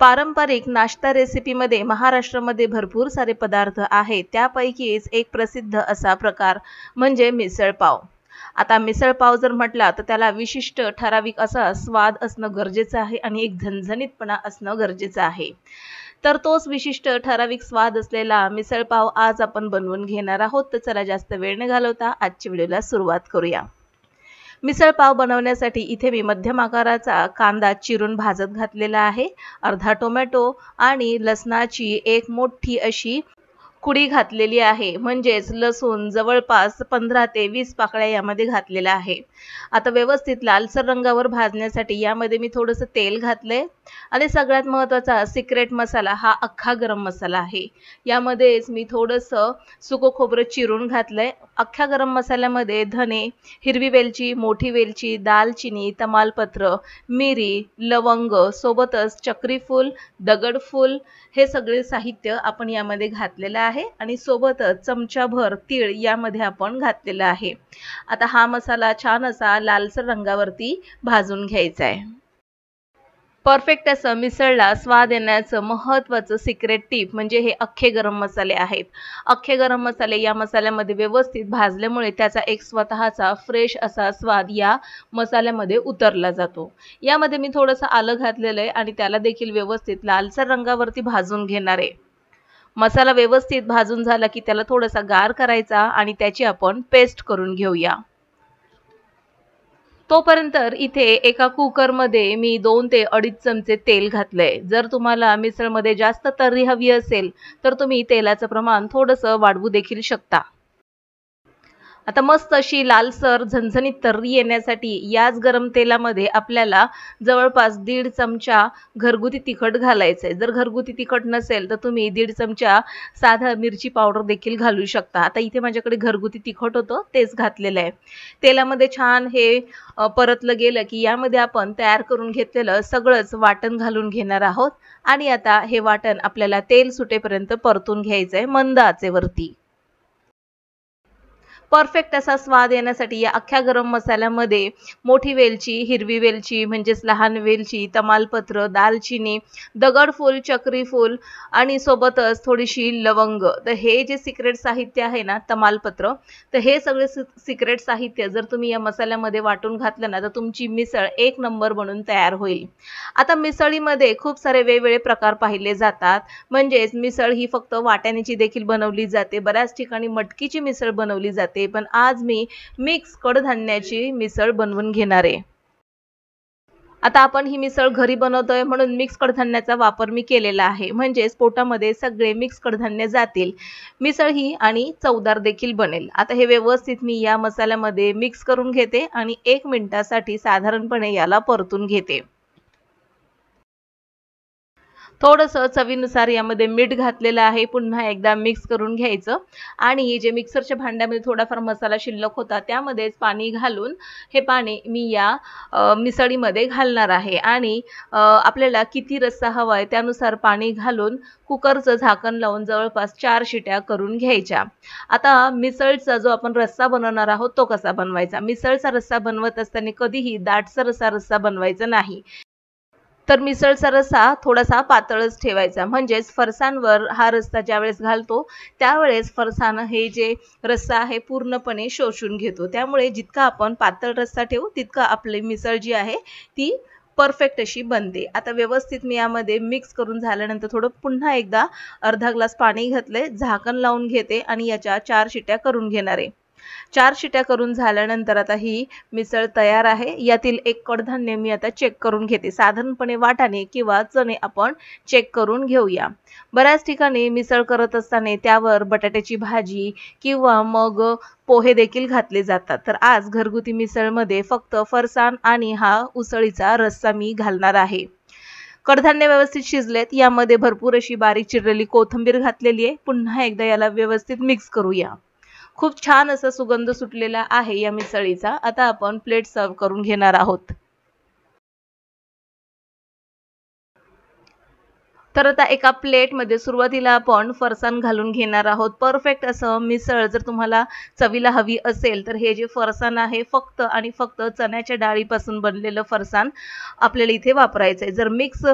पारंपरिक नाश्ता रेसिपीमध्ये महाराष्ट्रामध्ये भरपूर सारे पदार्थ आहेत। त्यापैकीच एक प्रसिद्ध असा प्रकार म्हणजे मिसळ पाव। आता मिसळ पाव जर म्हटला तर त्याला विशिष्ट ठराविक असा स्वाद असणं गरजेचं आहे आणि एक झणझणीतपणा असणं गरजेचं आहे। तर तोच विशिष्ट ठराविक स्वाद असलेला मिसळ पाव आज आपण बनवून घेणार आहोत। तर चला जास्त वेळ न घालवता आजच्या व्हिडिओला सुरुवात करूया। मिसळ पाव बनवण्यासाठी इथे मी मध्यम आकाराचा कांदा चिरून भाजत घातलेला आहे। अर्धा टोमॅटो आणि लसणाची एक मोठी अशी कुडी घातलेली आहे, म्हणजेच लसूण जवळपास 15 ते 20 पाकळ्या यामध्ये घातलेला आहे। आता व्यवस्थित लालसर रंगावर भाजण्यासाठी यामध्ये मी थोडंसं तेल घातले आणि सगळ्यात महत्त्वाचा सिक्रेट मसाला हा अख्खा गरम मसाला आहे। यामध्येच मी थोडंसं सुकं खोबरं चिरून घातलंय। अख्ख्या गरम मसाल्यामध्ये धने, हिरवी वेलची, मोठी वेलची, दालचिनी, तमालपत्र, मिरी, लवंग, सोबतच चक्रीफूल, दगडफूल हे सगळे साहित्य आपण यामध्ये घातलेलं आहे आणि सोबतच चमचाभर तीळ यामध्ये आपण घातलेला आहे। आता हा मसाला छान असा लालसर रंगावरती भाजून घ्यायचा आहे। परफेक्ट असं मिसळला स्वाद येण्याचं महत्त्वाचं सिक्रेट टिप म्हणजे हे अख्खे गरम मसाले आहेत। अख्खे गरम मसाले या मसाल्यामध्ये व्यवस्थित भाजल्यामुळे त्याचा एक स्वतःचा फ्रेश असा स्वाद या मसाल्यामध्ये उतरला जातो। यामध्ये मी थोडंसं आलं घातलेलं आहे आणि त्याला देखील व्यवस्थित लालसर रंगावरती भाजून घेणार आहे। मसाला व्यवस्थित भाजून झाला की त्याला थोडासा गार करायचा आणि त्याची आपण पेस्ट करून घेऊया। तोपर्यंत इथे एका कुकरमध्ये मी 2 ते 2.5 चमचे तेल घातलंय। जर तुम्हाला मिसळमध्ये जास्त तर्री हवी असेल तर तुम्ही तेलाचं प्रमाण थोडंसं वाढवू देखील शकता। आता मस्त अशी लालसर झणझणीत तर्री येण्यासाठी याच गरम तेलामध्ये आपल्याला जवळपास 1.5 चमचा घरगुती तिखट घालायचंय। जर घरगुती तिखट नसेल तर तुम्ही 1.5 चमचा साधा मिरची पावडर देखील घालू शकता। आता इथे माझ्याकडे घरगुती तिखट होतं तेच घातलेलं आहे। तेलामध्ये छान हे परतलं गेलं की यामध्ये आपण तयार करून घेतलेलं सगळंच वाटण घालून घेणार आहोत आणि आता हे वाटण आपल्याला तेल सुटेपर्यंत परतून घ्यायचंय मंद आचेवरती। परफेक्ट असा स्वाद येण्यासाठी या अख्ख्या गरम मसाल्यामध्ये मोठी वेलची, हिरवी वेलची म्हणजेच लहान वेलची, तमालपत्र, दालचिनी, दगडफूल, चक्रीफूल आणि सोबतच थोडीशी लवंग। तर हे जे सिक्रेट साहित्य आहे ना तमालपत्र, तर हे सगळे सिक्रेट साहित्य जर तुम्ही या मसाल्यामध्ये वाटून घातलं ना तर तुमची मिसळ एक नंबर बनून तयार होईल। आता मिसळीमध्ये खूप सारे वेगवेगळे प्रकार पाहिले जातात, म्हणजेच मिसळ ही फक्त वाटाण्याची देखील बनवली जाते, बऱ्याच ठिकाणी मटकीची मिसळ बनवली जाते, पण आज मी मिक्स कडधान्याची मिसळ बनवून घेणार आहे। आता आपण ही मिसळ घरी बनवतोय म्हणून मिक्स कडधान्याचा वापर मी केलेला आहे, म्हणजेच पोटामध्ये सगळे मिक्स कडधान्य जातील, मिसळ ही आणि चवदार देखील बनेल। आता हे व्यवस्थित मी या मसाल्यामध्ये मिक्स करून घेते आणि 1 मिनिटासाठी साधारणपणे याला परतून घेते। थोडंसं चवीनुसार यामध्ये मीठ घातलेलं आहे। पुन्हा एकदा मिक्स करून घ्यायचं आणि जे मिक्सरच्या भांड्यामध्ये थोडाफार मसाला शिल्लक होता त्यामध्येच पाणी घालून हे पाणी मी या मिसळीमध्ये घालणार आहे आणि आपल्याला किती रस्सा हवा आहे त्यानुसार पाणी घालून कुकरचं झाकण लावून जवळपास 4 शिट्या करून घ्यायच्या। आता मिसळचा जो आपण रस्सा बनवणार आहोत तो कसा बनवायचा? मिसळचा रस्सा बनवत असताना कधीही दाटसर असा रस्सा बनवायचा नाही। तर मिसळचा रस्सा थोडासा पातळच ठेवायचा, म्हणजेच फरसाणवर हा रस्सा ज्यावेळेस घालतो त्यावेळेस फरसाण हे जे रस्सा आहे पूर्णपणे शोषून घेतो। त्यामुळे जितका आपण पातळ रस्सा ठेवू तितका आपली मिसळ जी आहे ती परफेक्ट अशी बनते। आता व्यवस्थित मी यामध्ये मिक्स करून झाल्यानंतर थोडं पुन्हा एकदा अर्धा ग्लास पाणी घातले, झाकण लावून घेते आणि याच्या 4 शिट्या करून घेणार आहे। 4 शिट्या करून झाल्यानंतर आता ही मिसळ तयार आहे। यातील एक कडधान्य मी आता चेक करून घेते, साधारणपणे वाटाणे किंवा चणे आपण चेक करून घेऊया। बऱ्याच ठिकाणी मिसळ करत असताना त्यावर बटाट्याची भाजी किंवा मग पोहे देखील घातले जातात, तर आज घरगुती मिसळमध्ये फक्त फरसाण आणि हा उसळीचा रस्सा मी घालणार आहे। कडधान्य व्यवस्थित शिजलेत, यामध्ये भरपूर अशी बारीक चिरलेली कोथिंबीर घातलेली आहे। पुन्हा एकदा याला व्यवस्थित मिक्स करूया। खूप छान असा सुगंध सुटलेला आहे या मिसळीचा। आता आपण प्लेट सर्व करून घेणार आहोत। तर आता एका प्लेटमध्ये सुरुवातीला आपण फरसाण घालून घेणार आहोत. परफेक्ट असं मिसळ जर तुम्हाला चवीला हवी असेल तर हे जे फरसाण आहे फक्त आणि फक्त चण्याच्या डाळीपासून बनलेलं फरसाण आपल्याला इथे वापरायचं आहे. जर मिक्स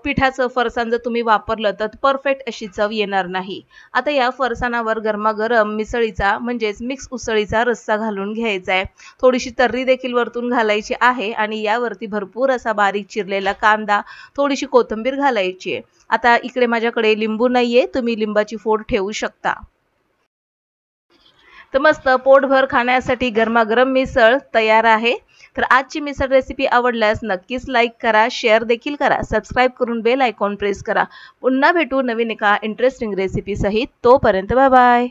पिठाचं फरसाण जर तुम्ही वापरलं तर परफेक्ट अशी चव येणार नाही. आता या फरसाणावर गरमागरम मिसळीचा म्हणजेच मिक्स उसळीचा रस्सा घालून घ्यायचा आहे. थोडीशी तर्री देखील वरतून घालायची आहे आणि यावरती भरपूर असा बारीक चिरलेला कांदा, थोडीशी कोथिंबीर घालायची आहे. आता इकडे माझ्याकडे लिंबू नाहीये, तुम्ही लिंबाची फोड ठेवू शकता. तर मस्त पोटभर खाण्यासाठी गरमागरम मिसळ तयार आहे. तर आजची मिसळ रेसिपी आवडल्यास नक्कीच लाईक करा, शेअर देखील करा, सबस्क्राईब करून बेल आयकॉन प्रेस करा. पुन्हा भेटू नवीन एका इंटरेस्टिंग रेसिपी सहित. तोपर्यंत बाय बाय.